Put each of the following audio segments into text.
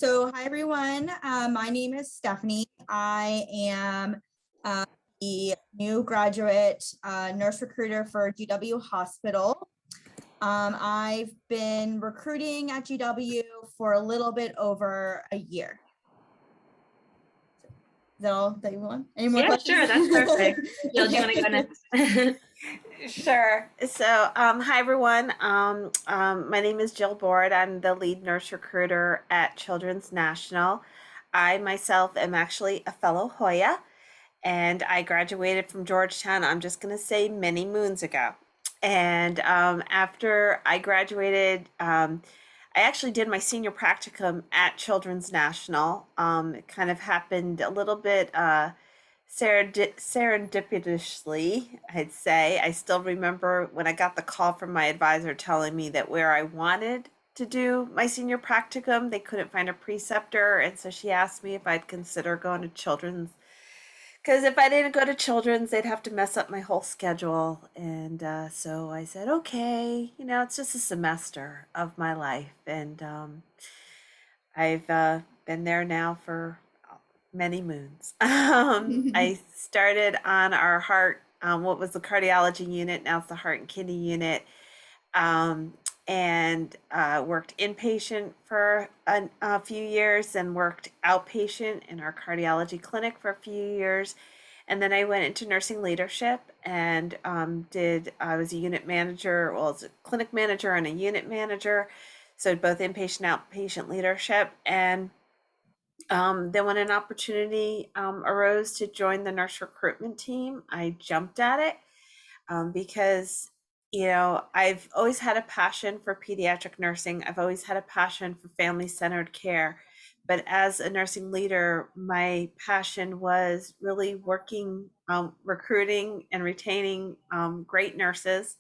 Hi everyone. My name is Stephanie. I am the new graduate nurse recruiter for GW Hospital. I've been recruiting at GW for a little bit over a year. Is that all that you want? Any more questions? Sure, that's perfect. Jill, do you want to go next? Sure. So, hi everyone. My name is Jill Board. I'm the lead nurse recruiter at Children's National. I myself am actually a fellow Hoya, and I graduated from Georgetown, I'm just going to say many moons ago. And after I graduated, I actually did my senior practicum at Children's National. It kind of happened a little bit serendipitously, I'd say. I still remember when I got the call from my advisor telling me that where I wanted to do my senior practicum, they couldn't find a preceptor. And so she asked me if I'd consider going to Children's, because if I didn't go to Children's, they'd have to mess up my whole schedule. And so I said, okay, it's just a semester of my life. And I've been there now for many moons. I started on our heart, what was the cardiology unit, now it's the heart and kidney unit, and worked inpatient for a few years and worked outpatient in our cardiology clinic for a few years. And then I went into nursing leadership and I was a unit manager, well, as a clinic manager and a unit manager. So both inpatient, outpatient leadership. And then when an opportunity arose to join the nurse recruitment team, I jumped at it because, I've always had a passion for pediatric nursing. I've always had a passion for family-centered care. But as a nursing leader, my passion was really working, recruiting and retaining great nurses.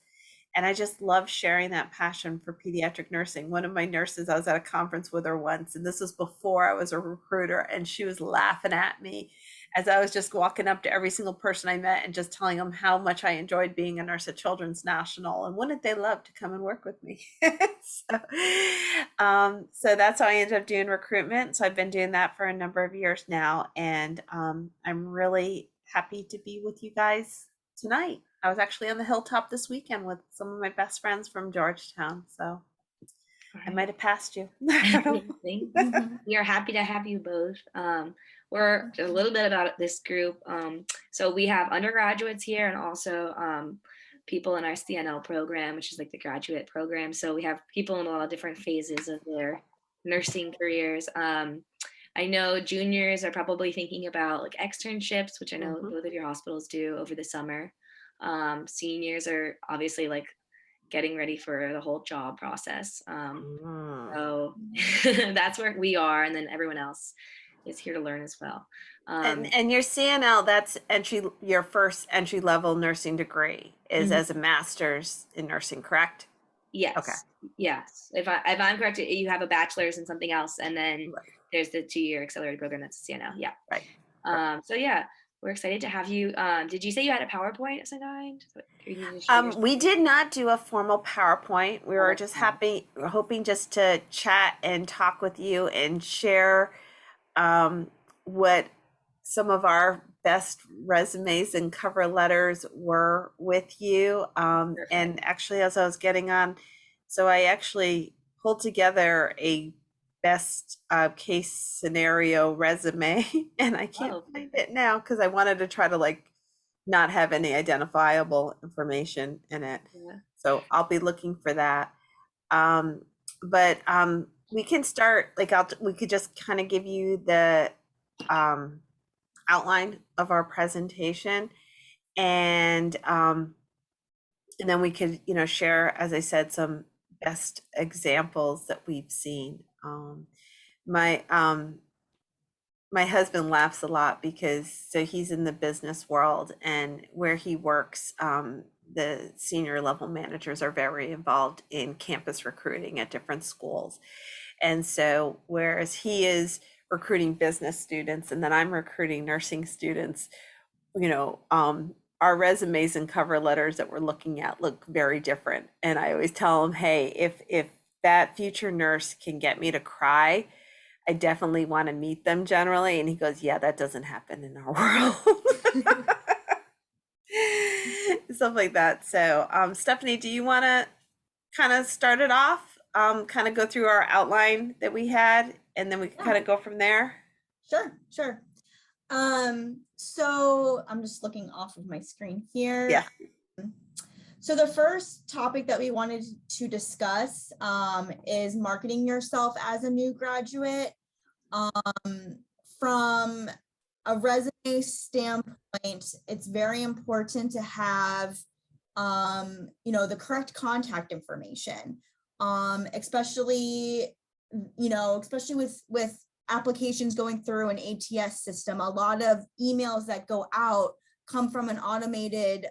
And I just love sharing that passion for pediatric nursing. One of my nurses, I was at a conference with her once, and this was before I was a recruiter, and she was laughing at me as I was just walking up to every single person I met and just telling them how much I enjoyed being a nurse at Children's National, and wouldn't they love to come and work with me? So that's how I ended up doing recruitment. So I've been doing that for a number of years now, and I'm really happy to be with you guys tonight. I was actually on the hilltop this weekend with some of my best friends from Georgetown, so I might have passed you. We are happy to have you both. We're a little bit about this group. So we have undergraduates here and also people in our CNL program, which is like the graduate program. So we have people in a lot of different phases of their nursing careers. I know juniors are probably thinking about like externships, which I know both of your hospitals do over the summer. Seniors are obviously like getting ready for the whole job process. So that's where we are, and then everyone else is here to learn as well. And your CNL, that's your first entry level nursing degree is as a master's in nursing, correct? Yes. Okay. Yes. If I'm correct, you have a bachelor's in something else, and then there's the 2-year accelerated program that's CNL. Yeah. Right. So yeah, we're excited to have you. Did you say you had a PowerPoint assigned? We did not do a formal PowerPoint. We were just hoping just to chat and talk with you and share what some of our best resumes and cover letters were with you. And actually, as I was getting on, so I actually pulled together a best case scenario resume, and I can't find it now because I wanted to try to not have any identifiable information in it. So I'll be looking for that. But we can start, we could just kind of give you the outline of our presentation, and then we could, share, as I said, some best examples that we've seen. My husband laughs a lot because he's in the business world, and where he works, the senior level managers are very involved in campus recruiting at different schools. And so whereas he is recruiting business students and then I'm recruiting nursing students, our resumes and cover letters that we're looking at look very different. And I always tell them, hey, if that future nurse can get me to cry, I definitely want to meet them generally. And he goes, yeah, that doesn't happen in our world. Stuff like that. So, Stephanie, do you want to kind of start it off? Kind of go through our outline that we had, and then we can kind of go from there. Sure. So I'm just looking off of my screen here. Yeah. So the first topic that we wanted to discuss is marketing yourself as a new graduate. From a resume standpoint, it's very important to have, the correct contact information, especially with applications going through an ATS system. A lot of emails that go out come from an automated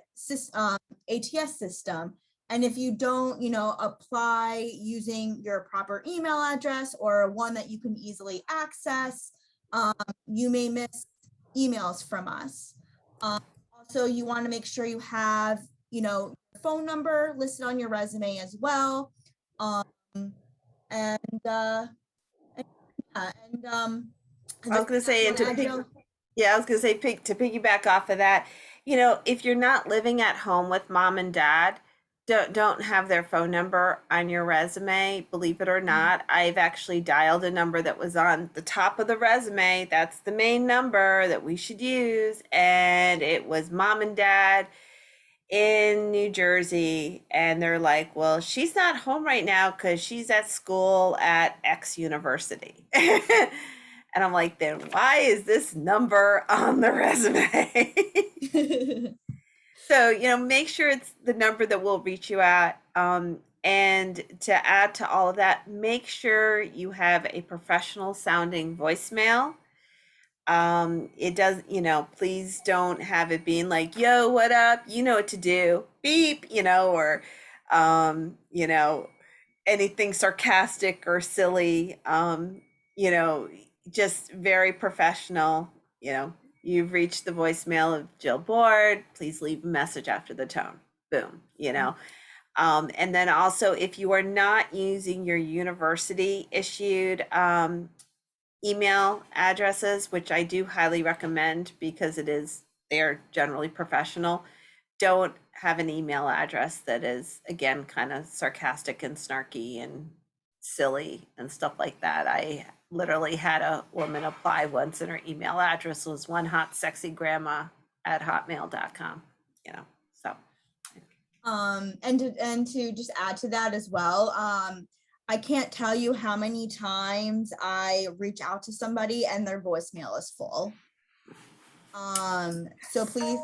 ATS system. And if you don't, apply using your proper email address or one that you can easily access, you may miss emails from us. Also, you want to make sure you have, your phone number listed on your resume as well. I was going to say, to piggyback off of that, if you're not living at home with mom and dad, don't have their phone number on your resume. Believe it or not, I've actually dialed a number that was on the top of the resume. That's the main number that we should use. And it was mom and dad in New Jersey. And they're like, well, she's not home right now because she's at school at X university. And I'm like, then why is this number on the resume? So, make sure it's the number that will reach you at. And to add to all of that, make sure you have a professional sounding voicemail. It does, please don't have it being like, yo, what up? You know what to do. Beep, or, anything sarcastic or silly, just very professional. You've reached the voicemail of Jill Board. Please leave a message after the tone. Boom, and then also, if you are not using your university issued email addresses, which I do highly recommend because they're generally professional, don't have an email address that is, again, kind of sarcastic and snarky and silly and stuff like that. I literally had a woman apply once and her email address was onehotSexyGrandma@hotmail.com, so. And to just add to that as well, I can't tell you how many times I reach out to somebody and their voicemail is full. So please,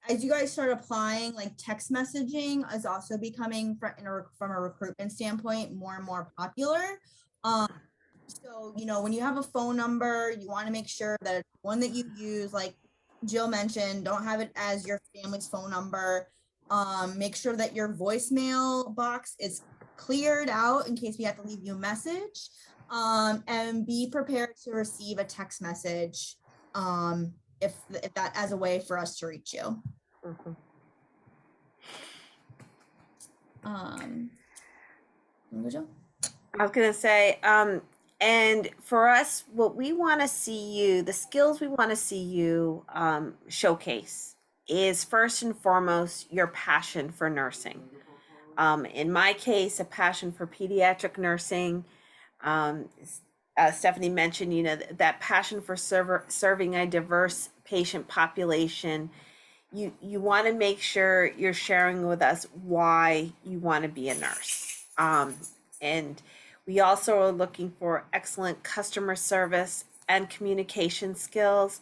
as you guys start applying, like text messaging is also becoming from a recruitment standpoint more and more popular. So, when you have a phone number, you want to make sure that one that you use, like Jill mentioned, don't have it as your family's phone number. Make sure that your voicemail box is cleared out in case we have to leave you a message. And be prepared to receive a text message if that as a way for us to reach you. Mm-hmm. I was going to say, and for us, what we want to see you, the skills we want to see you showcase is first and foremost your passion for nursing. In my case, a passion for pediatric nursing. Stephanie mentioned, that passion for serving a diverse patient population. You want to make sure you're sharing with us why you want to be a nurse. And we also are looking for excellent customer service and communication skills.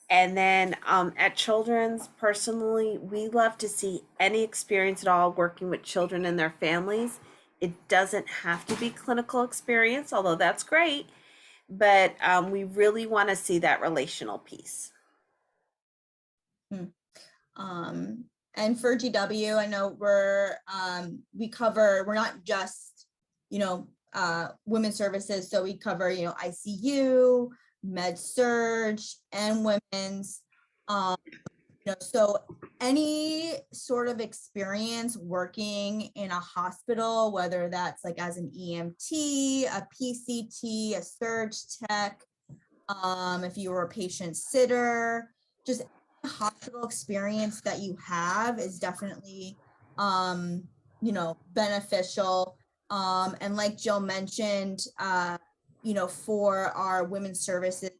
And then at Children's, personally, we love to see any experience at all working with children and their families. It doesn't have to be clinical experience, although that's great, but we really want to see that relational piece. And for GW, I know we're not just, women's services. So we cover, ICU, med surge, and women's, so any sort of experience working in a hospital, whether that's like as an EMT, a PCT, a surge tech, if you were a patient sitter, just hospital experience that you have is definitely, beneficial. And like Jill mentioned, for our women's services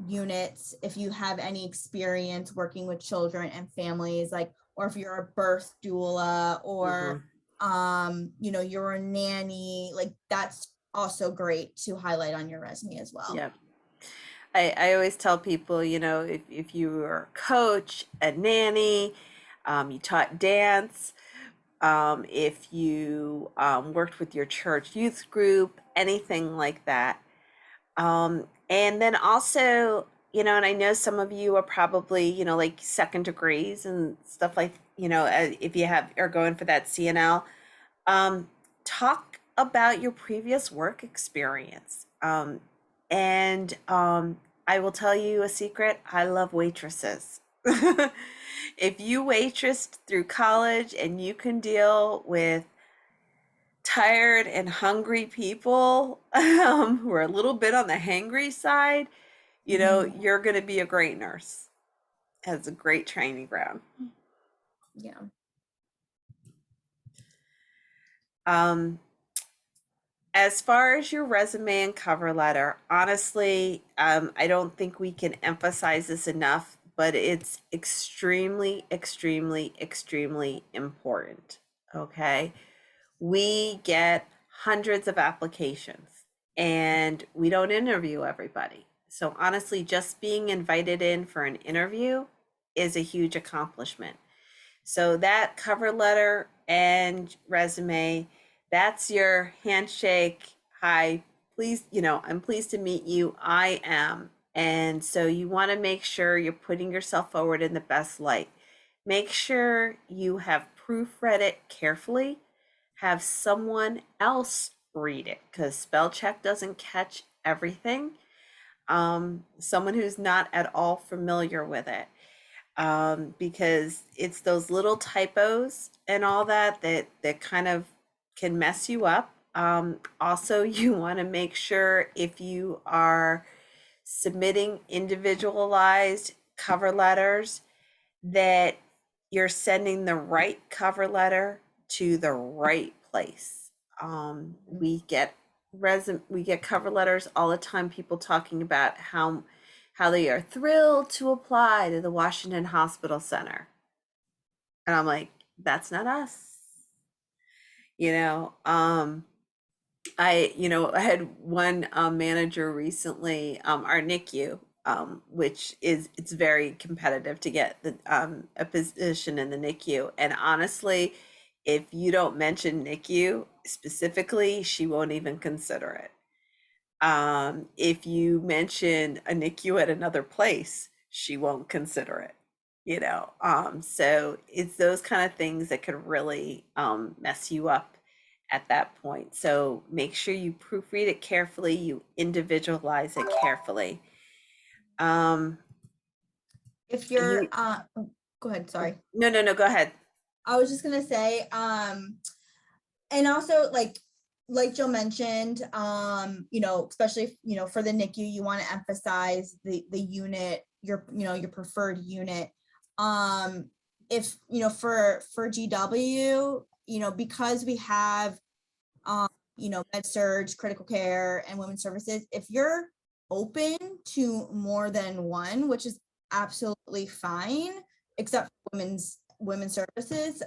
units, if you have any experience working with children and families, like, or if you're a birth doula or, you're a nanny, like that's also great to highlight on your resume as well. Yeah. I always tell people, if you were a coach, a nanny, you taught dance, if you worked with your church youth group, anything like that. And then also, and I know some of you are probably, like second degrees and stuff like, if you are going for that CNL, talk about your previous work experience. And I will tell you a secret. I love waitresses. If you waitressed through college and you can deal with tired and hungry people who are a little bit on the hangry side, you're going to be a great nurse. Has a great training ground. Yeah. As far as your resume and cover letter, honestly, I don't think we can emphasize this enough, but it's extremely, extremely, extremely important. Okay. We get hundreds of applications and we don't interview everybody. So honestly, just being invited in for an interview is a huge accomplishment. So that cover letter and resume, that's your handshake. Hi, please, I'm pleased to meet you. I am. And so you want to make sure you're putting yourself forward in the best light. Make sure you have proofread it carefully. Have someone else read it, because spell check doesn't catch everything. Someone who's not at all familiar with it. Because it's those little typos and all that kind of can mess you up. Also, you want to make sure if you are submitting individualized cover letters that you're sending the right cover letter to the right place. We get cover letters all the time, people talking about how they are thrilled to apply to the Washington Hospital Center. And I'm like, that's not us. I had one manager recently, our NICU, which it's very competitive to get a position in the NICU. And honestly, if you don't mention NICU specifically, she won't even consider it. If you mention a NICU at another place, she won't consider it. So it's those kind of things that could really mess you up at that point. So make sure you proofread it carefully, you individualize it carefully. If you're go ahead, sorry. No, go ahead. I was just gonna say, and also like Jill mentioned, especially, for the NICU, you want to emphasize the unit, your preferred unit. If, for GW, because we have, med surge, critical care, and women's services, if you're open to more than one, which is absolutely fine, except for women's services,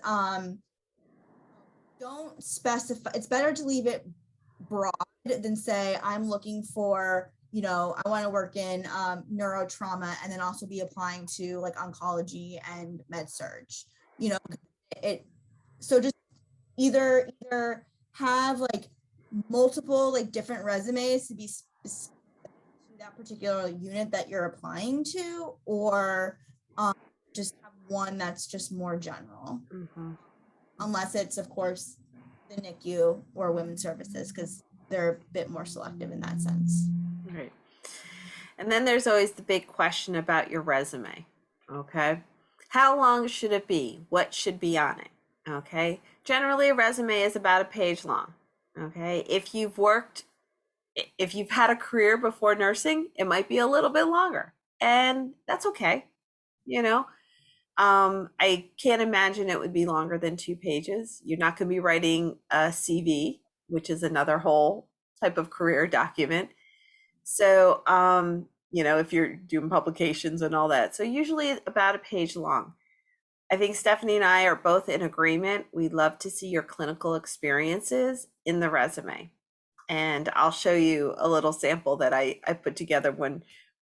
don't specify. It's better to leave it broad than say, I'm looking for, I want to work in neurotrauma and then also be applying to like oncology and med surge, so just either have like multiple like different resumes to be specific to that particular unit that you're applying to, or just have one that's just more general. Mm-hmm. Unless it's, of course, the NICU or women's services, because they're a bit more selective in that sense. Right. And then there's always the big question about your resume. Okay. How long should it be? What should be on it? Okay. Generally, a resume is about a page long. Okay. If you've had a career before nursing, it might be a little bit longer, and that's okay. You know, I can't imagine it would be longer than 2 pages. You're not going to be writing a CV, which is another whole type of career document. So, if you're doing publications and all that. So usually about a page long. I think Stephanie and I are both in agreement. We'd love to see your clinical experiences in the resume. And I'll show you a little sample that I put together when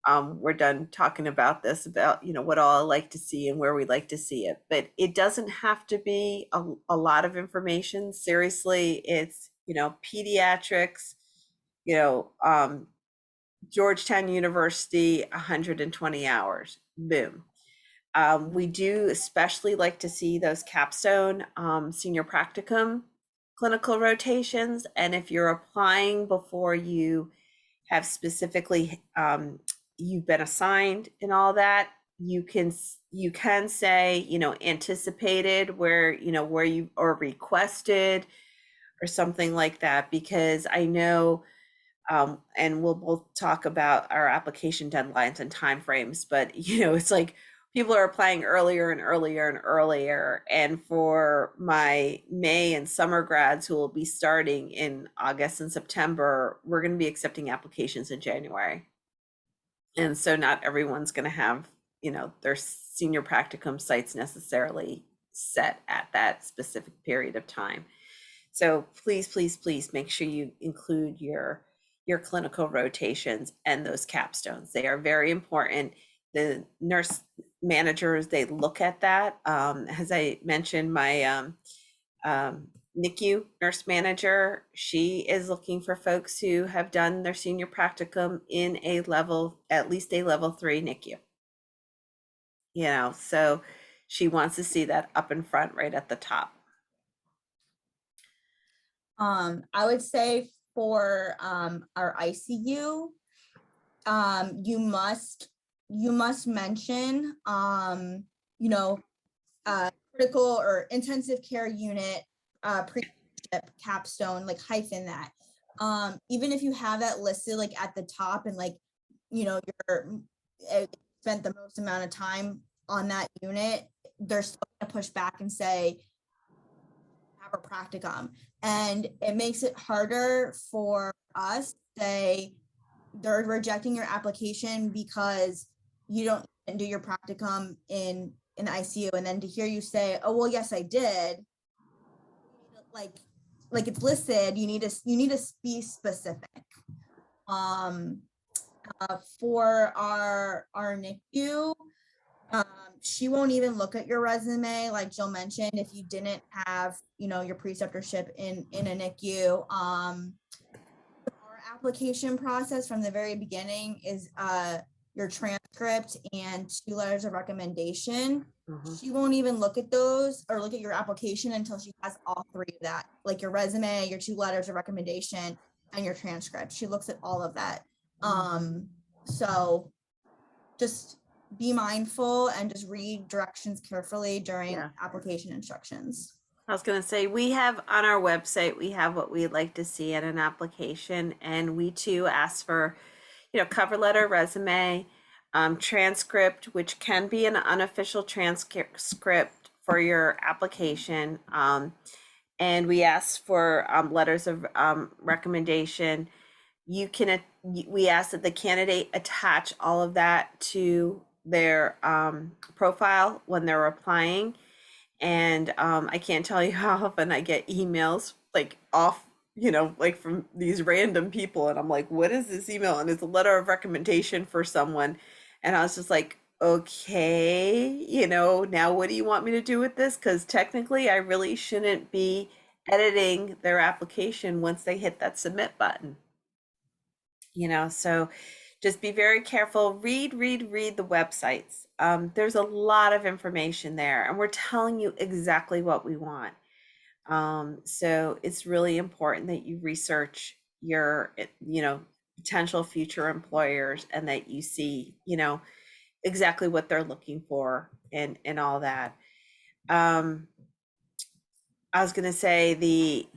we're done talking about this, about, what all I like to see and where we like to see it. But it doesn't have to be a lot of information. Seriously, it's, pediatrics, Georgetown University, 120 hours, boom. We do especially like to see those capstone senior practicum clinical rotations. And if you're applying before you have specifically, you've been assigned and all that, you can say, anticipated where you are requested or something like that, because I know, and we'll both talk about our application deadlines and timeframes, but it's like people are applying earlier and earlier and earlier. And for my May and summer grads who will be starting in August and September, we're going to be accepting applications in January. And so not everyone's going to have, their senior practicum sites necessarily set at that specific period of time. So please, please, please make sure you include your clinical rotations and those capstones. They are very important. The nurse managers, they look at that. As I mentioned, my NICU nurse manager, she is looking for folks who have done their senior practicum in at least a level 3 NICU. So she wants to see that up in front right at the top. I would say for our ICU, you must mention critical or intensive care unit capstone, like hyphen that. Even if you have that listed like at the top and you're spent the most amount of time on that unit, they're still gonna push back and say have a practicum, and it makes it harder for us. Say they're rejecting your application because you don't do your practicum in ICU, and then to hear you say, oh well, yes I did, like it's listed, you need to be specific. For our NICU, she won't even look at your resume. Like Jill mentioned, if you didn't have, your preceptorship in a NICU, our application process from the very beginning is your transcript and 2 letters of recommendation. Mm-hmm. She won't even look at those or look at your application until she has all 3 of that, like your resume, your 2 letters of recommendation, and your transcript. She looks at all of that. So just be mindful and just read directions carefully during application instructions. I was going to say, we have on our website, we have what we'd like to see in an application. And we too ask for, cover letter, resume, transcript, which can be an unofficial transcript for your application. And we ask for letters of recommendation. We ask that the candidate attach all of that to their profile when they're applying. And I can't tell you how often I get emails from these random people, and I'm like, what is this email? And it's a letter of recommendation for someone. And I was just like, okay, now what do you want me to do with this? Because technically I really shouldn't be editing their application once they hit that submit button. So just be very careful. Read the websites. There's a lot of information there, and we're telling you exactly what we want. So it's really important that you research your, potential future employers, and that you see, exactly what they're looking for and all that. I was going to say the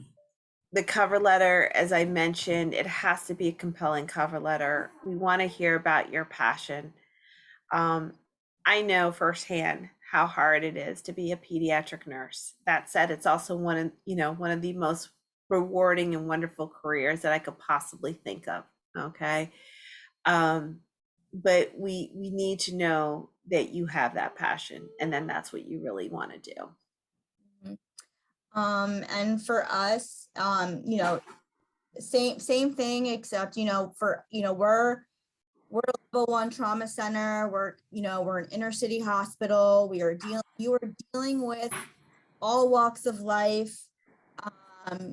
cover letter, as I mentioned, it has to be a compelling cover letter. We want to hear about your passion. I know firsthand how hard it is to be a pediatric nurse. That said, it's also one of the most rewarding and wonderful careers that I could possibly think of. Okay. But we need to know that you have that passion, and then that's what you really want to do. And for us, same thing, except, we're a level 1 trauma center. We're an inner city hospital. You are dealing with all walks of life.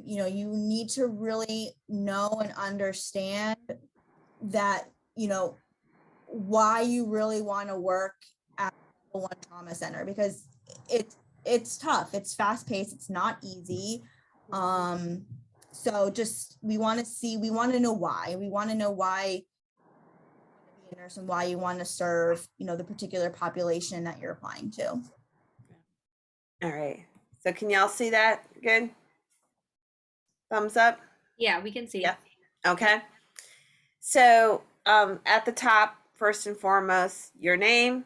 You need to really know and understand that, why you really want to work at a level 1 trauma center, because it's tough, it's fast paced, it's not easy. So just, we want to know why you want to be a nurse and why you want to serve, the particular population that you're applying to. All right. So can y'all see that? Good. Thumbs up. Yeah, we can see. Yeah. Okay. So at the top, first and foremost, your name.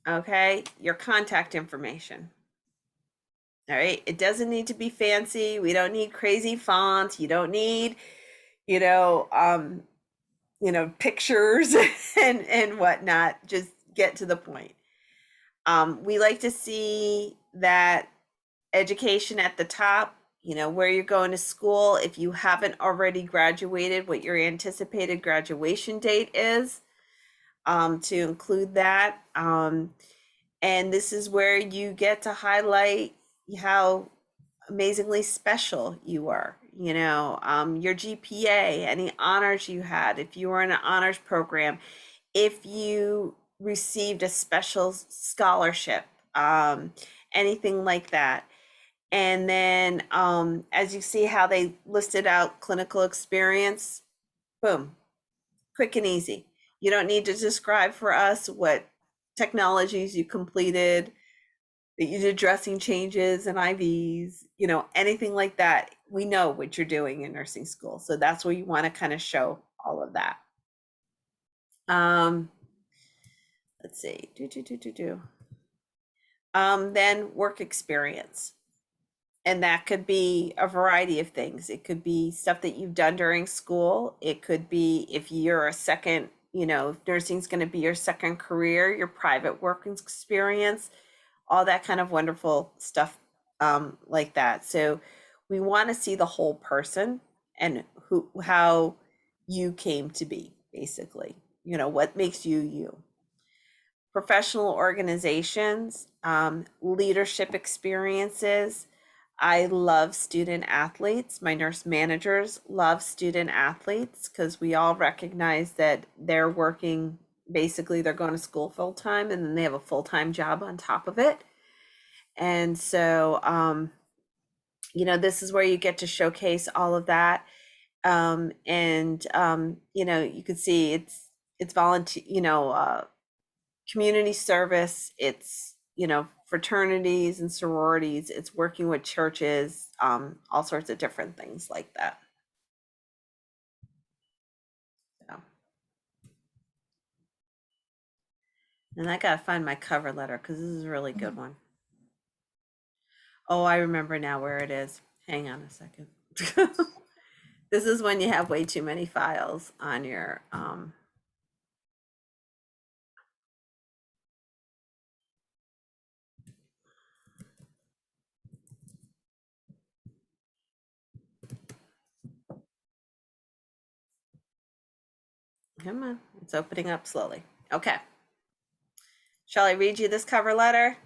Okay. Your contact information. All right. It doesn't need to be fancy. We don't need crazy fonts. You don't need, pictures and whatnot. Just get to the point. We like to see that education at the top, where you're going to school. If you haven't already graduated, what your anticipated graduation date is, to include that. And this is where you get to highlight how amazingly special you are, your GPA, any honors you had, if you were in an honors program, if you received a special scholarship, anything like that. And then as you see how they listed out clinical experience, boom, quick and easy. You don't need to describe for us what technologies you completed, that you did dressing changes and IVs, anything like that. We know what you're doing in nursing school. So that's where you want to kind of show all of that. Let's see. Then work experience. And that could be a variety of things. It could be stuff that you've done during school. It could be, if you're a second, nursing's going to be your second career, your private work experience, all that kind of wonderful stuff like that. So we want to see the whole person and how you came to be, basically, what makes you you. Professional organizations, leadership experiences. I love student athletes. My nurse managers love student athletes because we all recognize that they're working, basically they're going to school full time and then they have a full-time job on top of it. And so, this is where you get to showcase all of that. You could see it's volunteer, community service, it's, fraternities and sororities, it's working with churches, all sorts of different things like that. So. And I gotta find my cover letter because this is a really good one. Oh, I remember now where it is. Hang on a second. This is when you have way too many files on your come on, it's opening up slowly. Okay. Shall I read you this cover letter?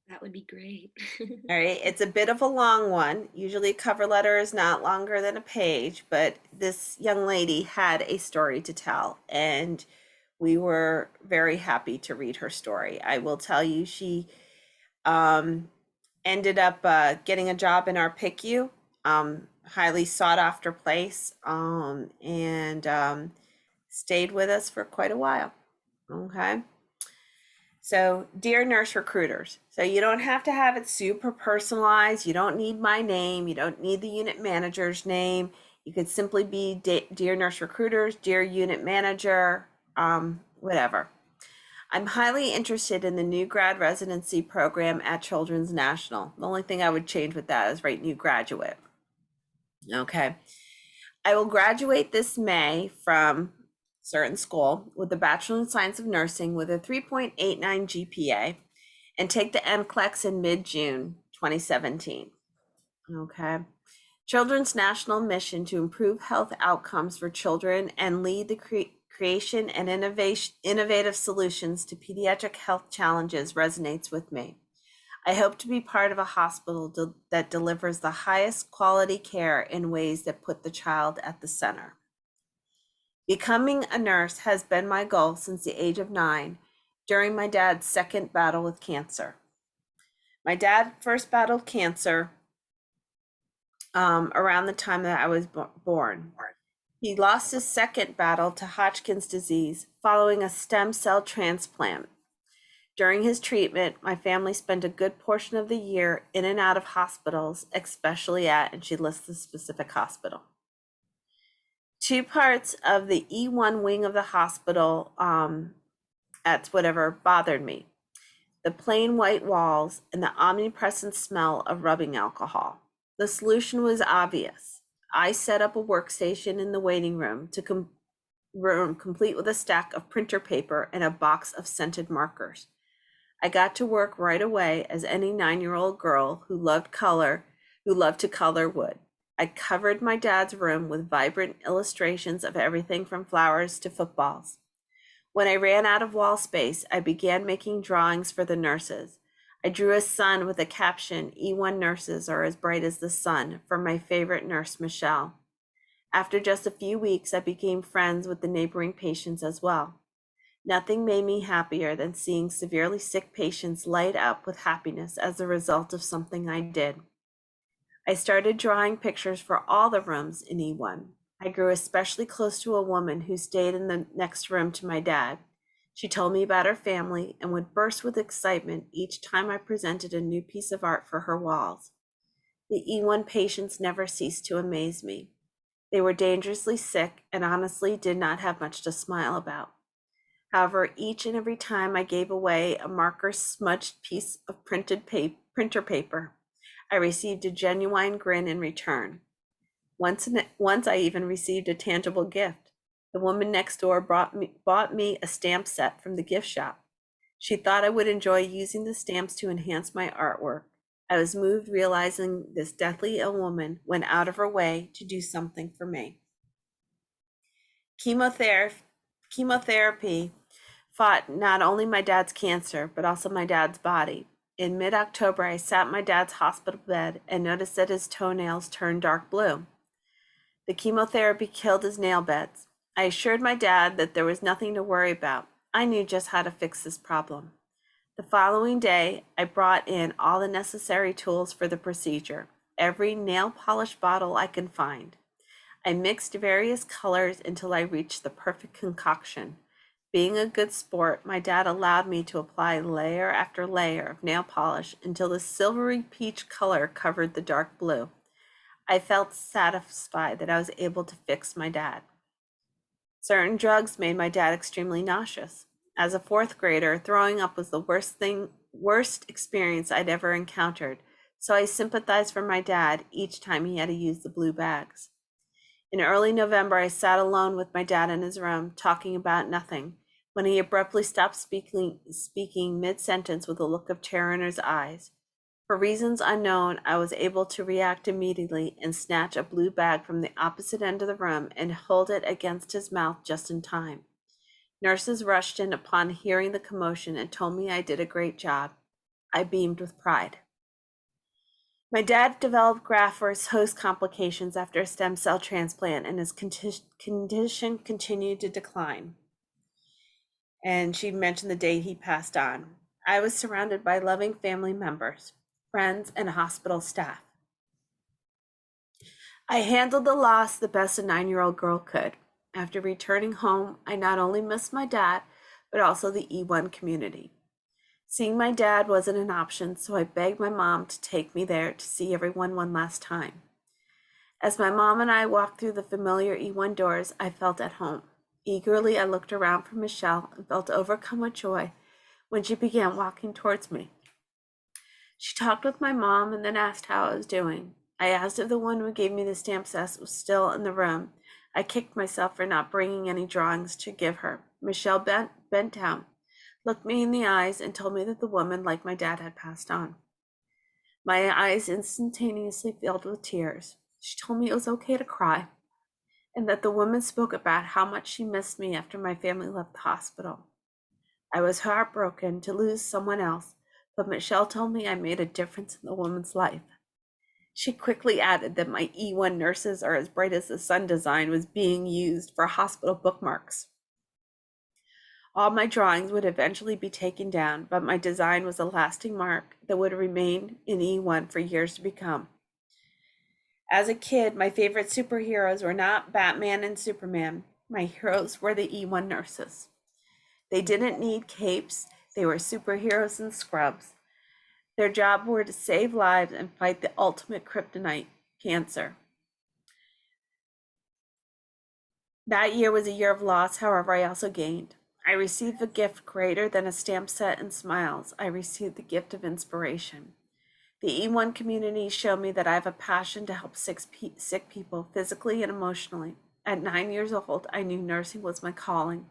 That would be great. All right, it's a bit of a long one. Usually a cover letter is not longer than a page, but this young lady had a story to tell, and we were very happy to read her story. I will tell you, she ended up getting a job in our PICU, highly sought after place, and stayed with us for quite a while. Okay. So, dear nurse recruiters, so you don't have to have it super personalized. You don't need my name. You don't need the unit manager's name. You could simply be dear nurse recruiters, dear unit manager, whatever. I'm highly interested in the new grad residency program at Children's National. The only thing I would change with that is write new graduate. Okay. I will graduate this May from certain school with a Bachelor in Science of Nursing with a 3.89 GPA and take the NCLEX in mid-June 2017. Okay. Children's National mission to improve health outcomes for children and lead the creation and innovative solutions to pediatric health challenges resonates with me. I hope to be part of a hospital that delivers the highest quality care in ways that put the child at the center. Becoming a nurse has been my goal since the age of 9 during my dad's second battle with cancer. My dad first battled cancer around the time that I was born. He lost his second battle to Hodgkin's disease following a stem cell transplant. During his treatment, my family spent a good portion of the year in and out of hospitals, especially at, and she lists the specific hospital. 2 parts of the E1 wing of the hospital, at whatever, bothered me. The plain white walls and the omnipresent smell of rubbing alcohol. The solution was obvious. I set up a workstation in the waiting room complete with a stack of printer paper and a box of scented markers. I got to work right away as any 9-year-old girl who loved to color would. I covered my dad's room with vibrant illustrations of everything from flowers to footballs. When I ran out of wall space, I began making drawings for the nurses. I drew a sun with a caption, "E1 nurses are as bright as the sun," for my favorite nurse, Michelle. After just a few weeks, I became friends with the neighboring patients as well. Nothing made me happier than seeing severely sick patients light up with happiness as a result of something I did. I started drawing pictures for all the rooms in E1. I grew especially close to a woman who stayed in the next room to my dad. She told me about her family and would burst with excitement each time I presented a new piece of art for her walls. The E1 patients never ceased to amaze me. They were dangerously sick and honestly did not have much to smile about. However, each and every time I gave away a marker smudged piece of printer paper, I received a genuine grin in return. Once I even received a tangible gift. The woman next door bought me a stamp set from the gift shop. She thought I would enjoy using the stamps to enhance my artwork. I was moved realizing this deathly ill woman went out of her way to do something for me. Chemotherapy fought not only my dad's cancer, but also my dad's body. In mid-October, I sat in my dad's hospital bed and noticed that his toenails turned dark blue. The chemotherapy killed his nail beds. I assured my dad that there was nothing to worry about. I knew just how to fix this problem. The following day, I brought in all the necessary tools for the procedure, every nail polish bottle I can find. I mixed various colors until I reached the perfect concoction. Being a good sport, my dad allowed me to apply layer after layer of nail polish until the silvery peach color covered the dark blue. I felt satisfied that I was able to fix my dad. Certain drugs made my dad extremely nauseous. As a 4th grader, throwing up was the worst experience I'd ever encountered, so I sympathized for my dad each time he had to use the blue bags. In early November, I sat alone with my dad in his room, talking about nothing, when he abruptly stopped speaking mid-sentence with a look of terror in his eyes. For reasons unknown, I was able to react immediately and snatch a blue bag from the opposite end of the room and hold it against his mouth just in time. Nurses rushed in upon hearing the commotion and told me I did a great job. I beamed with pride. My dad developed graft-versus-host complications after a stem cell transplant, and his condition continued to decline. And she mentioned the day he passed on. I was surrounded by loving family members, friends, and hospital staff. I handled the loss the best a 9-year-old girl could. After returning home, I not only missed my dad, but also the E1 community. Seeing my dad wasn't an option, so I begged my mom to take me there to see everyone one last time. As my mom and I walked through the familiar E1 doors, I felt at home. Eagerly, I looked around for Michelle and felt overcome with joy when she began walking towards me. She talked with my mom and then asked how I was doing. I asked if the woman who gave me the stamp set was still in the room. I kicked myself for not bringing any drawings to give her. Michelle bent down, looked me in the eyes, and told me that the woman, like my dad, had passed on. My eyes instantaneously filled with tears. She told me it was okay to cry, and that the woman spoke about how much she missed me after my family left the hospital. I was heartbroken to lose someone else, but Michelle told me I made a difference in the woman's life. She quickly added that my E1 nurses are as bright as the sun design was being used for hospital bookmarks. All my drawings would eventually be taken down, but my design was a lasting mark that would remain in E1 for years to become. As a kid, my favorite superheroes were not Batman and Superman. My heroes were the E1 nurses. They didn't need capes. They were superheroes in scrubs. Their job were to save lives and fight the ultimate kryptonite, cancer. That year was a year of loss, however, I also gained. I received a gift greater than a stamp set and smiles. I received the gift of inspiration. The E1 community showed me that I have a passion to help sick people physically and emotionally. At 9 years old, I knew nursing was my calling.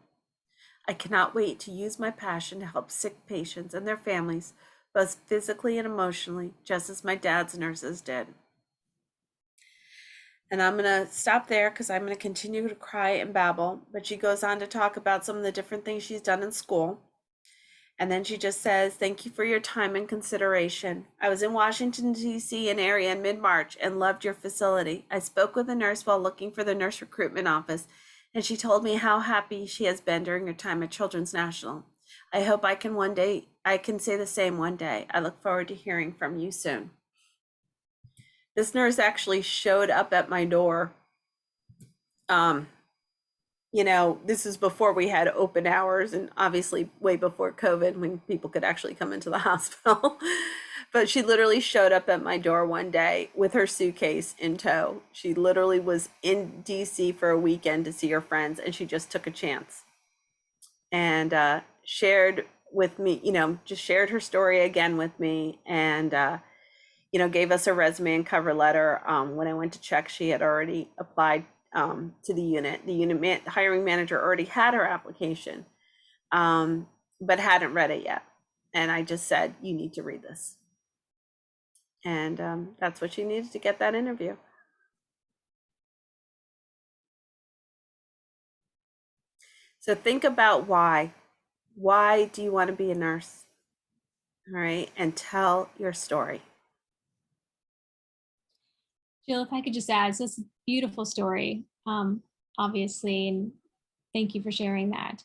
I cannot wait to use my passion to help sick patients and their families, both physically and emotionally, just as my dad's nurses did. And I'm going to stop there because I'm going to continue to cry and babble. But she goes on to talk about some of the different things she's done in school. And then she just says, "Thank you for your time and consideration. I was in Washington, D.C. and area in mid-March and loved your facility. I spoke with a nurse while looking for the nurse recruitment office, and she told me how happy she has been during her time at Children's National. I hope I can say the same one day. I look forward to hearing from you soon." This nurse actually showed up at my door. This is before we had open hours and obviously way before COVID when people could actually come into the hospital. But she literally showed up at my door one day with her suitcase in tow. She literally was in DC for a weekend to see her friends, and she just took a chance and shared with me, just shared her story again with me, and gave us a resume and cover letter. When I went to check, she had already applied to the unit. The hiring manager already had her application, but hadn't read it yet. And I just said, "You need to read this." And that's what she needed to get that interview. So think about why. Why do you want to be a nurse? All right, and tell your story. Jill, if I could just add, so it's a beautiful story, obviously, and thank you for sharing that.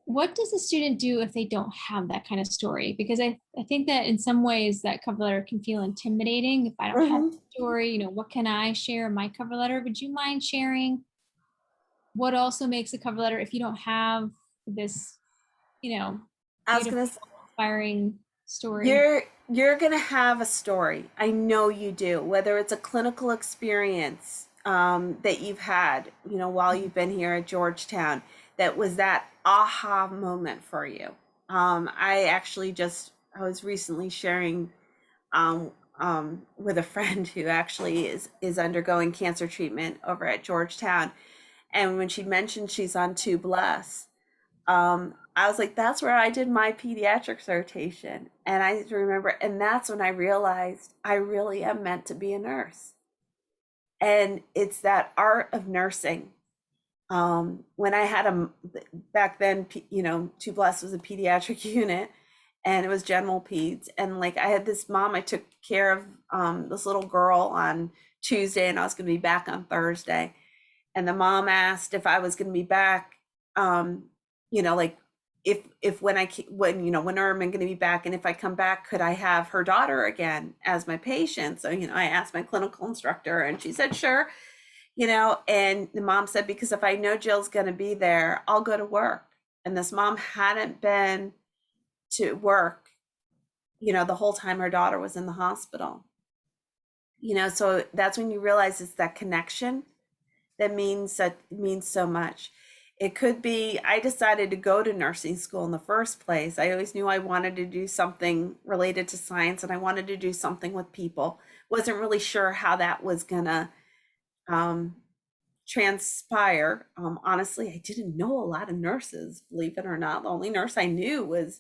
What does a student do if they don't have that kind of story? Because I think that in some ways that cover letter can feel intimidating. If I don't have a story, what can I share in my cover letter? Would you mind sharing what also makes a cover letter if you don't have this, I was gonna inspiring story? You're gonna have a story. I know you do. Whether it's a clinical experience that you've had, while you've been here at Georgetown, that was that aha moment for you. I was recently sharing with a friend who actually is undergoing cancer treatment over at Georgetown, and when she mentioned she's on Tube Less, I was like, that's where I did my pediatrics rotation. And I remember, and that's when I realized I really am meant to be a nurse. And it's that art of nursing. When I had back then, Tube Less was a pediatric unit, and it was general peds. And I had this mom, I took care of this little girl on Tuesday, and I was going to be back on Thursday. And the mom asked if I was going to be back, when I'm going to be back, and if I come back, could I have her daughter again as my patient? So, I asked my clinical instructor, and she said, sure, and the mom said, because if I know Jill's going to be there, I'll go to work. And this mom hadn't been to work, the whole time her daughter was in the hospital. So that's when you realize it's that connection that means so much. It could be, I decided to go to nursing school in the first place. I always knew I wanted to do something related to science, and I wanted to do something with people. Wasn't really sure how that was gonna transpire. Honestly, I didn't know a lot of nurses, believe it or not. The only nurse I knew was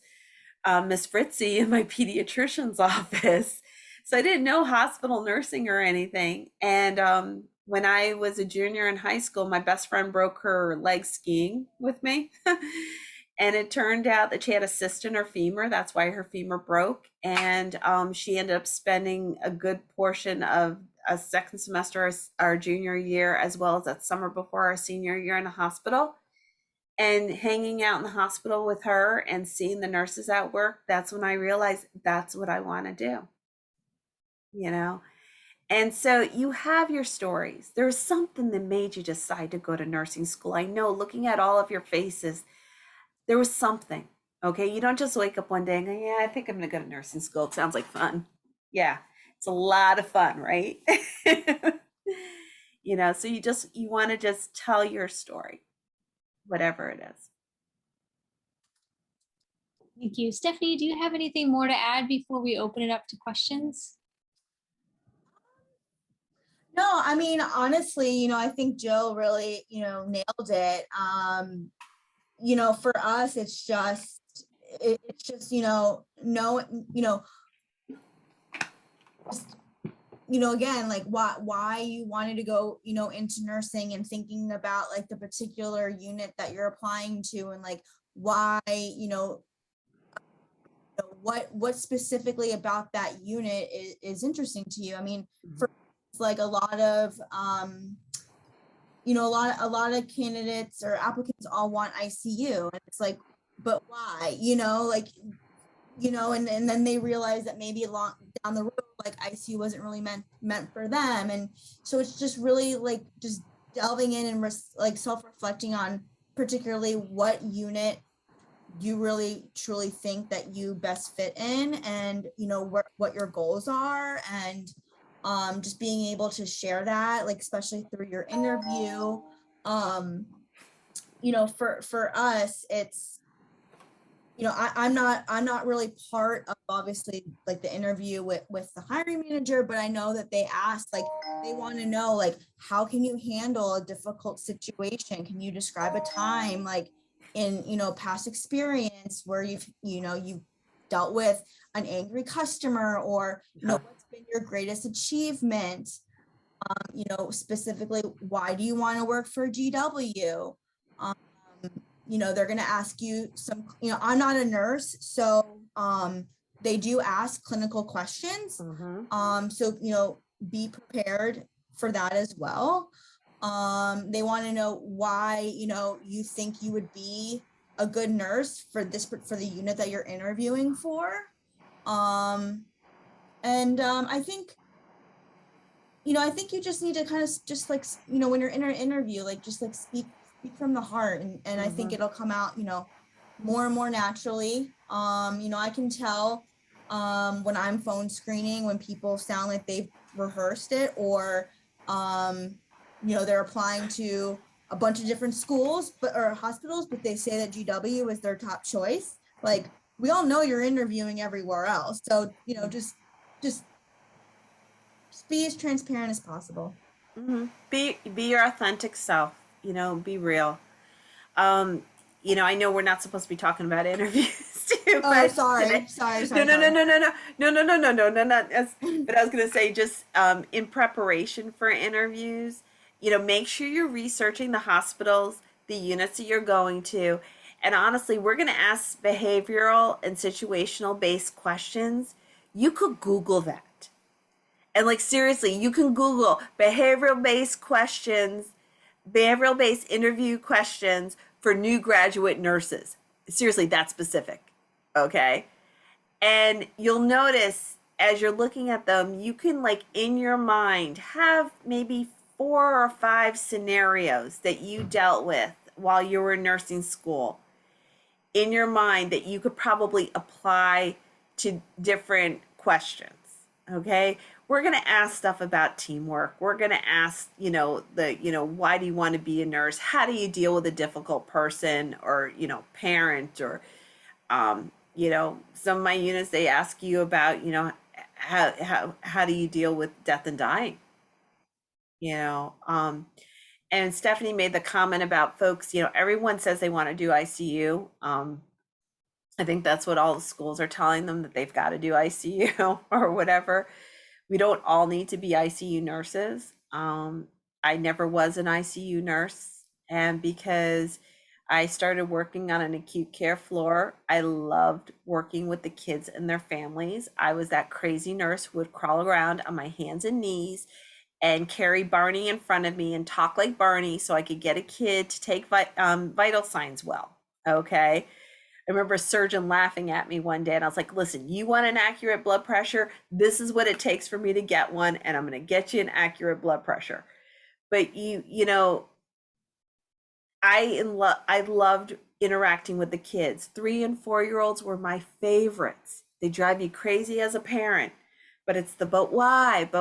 Miss Fritzy in my pediatrician's office. So I didn't know hospital nursing or anything. And when I was a junior in high school, my best friend broke her leg skiing with me. And it turned out that she had a cyst in her femur. That's why her femur broke. And she ended up spending a good portion of a second semester our junior year, as well as that summer before our senior year, in the hospital. And hanging out in the hospital with her and seeing the nurses at work, that's when I realized that's what I want to do. And so you have your stories. There's something that made you decide to go to nursing school. I know, looking at all of your faces, there was something. Okay, you don't just wake up one day and go, yeah, I think I'm gonna go to nursing school. It sounds like fun. Yeah, it's a lot of fun, right? So you want to just tell your story, whatever it is. Thank you. Stephanie, do you have anything more to add before we open it up to questions? No, I mean, honestly, I think Jill really, nailed it. For us, it's just, again, like why you wanted to go, into nursing, and thinking about like the particular unit that you're applying to, and like why, what specifically about that unit is interesting to you. I mean, for like a lot of a lot of candidates or applicants all want ICU, and it's like, but why? And then they realize that maybe along down the road, like ICU wasn't really meant for them. And so it's just really like just delving in and like self-reflecting on particularly what unit you really truly think that you best fit in, and what your goals are, and just being able to share that, like especially through your interview. For us, it's I'm not really part of, obviously, like the interview with the hiring manager, but I know that they ask, like they want to know, like, how can you handle a difficult situation? Can you describe a time, like in past experience where you've dealt with an angry customer, or what's been your greatest achievement? Specifically, why do you want to work for GW? They're going to ask you some, I'm not a nurse, so they do ask clinical questions. So, be prepared for that as well. They want to know why, you think you would be a good nurse for the unit that you're interviewing for. I think, I think you just need to kind of just like, when you're in an interview, like just like speak from the heart, and I think it'll come out, more and more naturally. I can tell when I'm phone screening, when people sound like they've rehearsed it, or they're applying to a bunch of different schools or hospitals, but they say that GW is their top choice. Like, we all know you're interviewing everywhere else, so just be as transparent as possible. Be your authentic self. Be real. I know we're not supposed to be talking about interviews too. Oh, sorry. No. But I was gonna say, just in preparation for interviews, make sure you're researching the hospitals, the units that you're going to, and honestly, we're gonna ask behavioral and situational based questions. You could Google that. And like, seriously, you can Google behavioral-based interview questions for new graduate nurses. Seriously, that's specific, okay? And you'll notice as you're looking at them, you can, like, in your mind, have maybe 4 or 5 scenarios that you dealt with while you were in nursing school. in your mind that you could probably apply to different questions. Okay. We're going to ask stuff about teamwork. We're going to ask, why do you want to be a nurse? How do you deal with a difficult person or, parent or, some of my units, they ask you about, how do you deal with death and dying? And Stephanie made the comment about folks, everyone says they want to do ICU. I think that's what all the schools are telling them, that they've got to do ICU or whatever. We don't all need to be ICU nurses. I never was an ICU nurse. And because I started working on an acute care floor, I loved working with the kids and their families. I was that crazy nurse who would crawl around on my hands and knees and carry Barney in front of me and talk like Barney so I could get a kid to take vital signs well. Okay. I remember a surgeon laughing at me one day and I was like, listen, you want an accurate blood pressure? This is what it takes for me to get one, and I'm going to get you an accurate blood pressure. But I loved interacting with the kids. 3 and 4-year-olds were my favorites. They drive you crazy as a parent, but it's the but why? I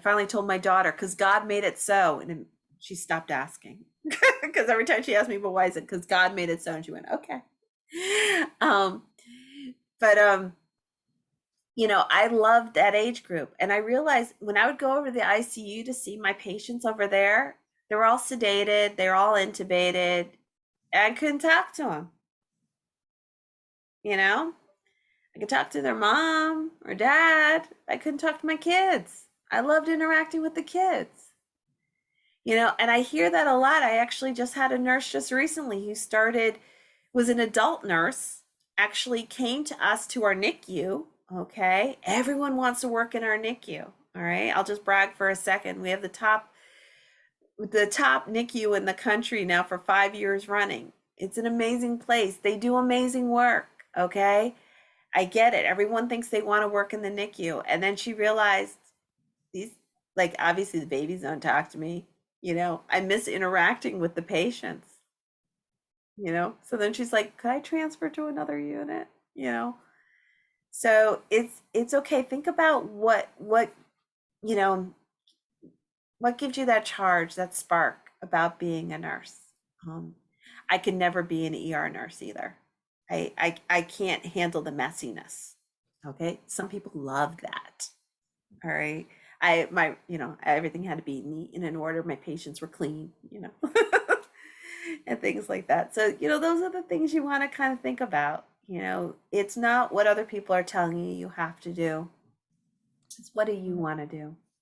finally told my daughter, because God made it so, and she stopped asking. Because every time she asked me, but why is it? Because God made it so, and she went, okay. I loved that age group, and I realized when I would go over to the ICU to see my patients over there, they were all sedated, they're all intubated, and I couldn't talk to them. I could talk to their mom or dad. I couldn't talk to my kids. I loved interacting with the kids. And I hear that a lot. I actually just had a nurse just recently who was an adult nurse, actually came to us to our NICU. Okay. Everyone wants to work in our NICU. All right. I'll just brag for a second. We have the top NICU in the country now for 5 years running. It's an amazing place. They do amazing work. Okay. I get it. Everyone thinks they want to work in the NICU. And then she realized obviously the babies don't talk to me. I miss interacting with the patients, so then she's like, could I transfer to another unit? So it's okay. Think about what gives you that charge, that spark about being a nurse. I could never be an ER nurse either. I can't handle the messiness. Okay. Some people love that. All right. Everything had to be neat and in order. My patients were clean, and things like that. So, those are the things you want to kind of think about. It's not what other people are telling you have to do. It's what do you want to do?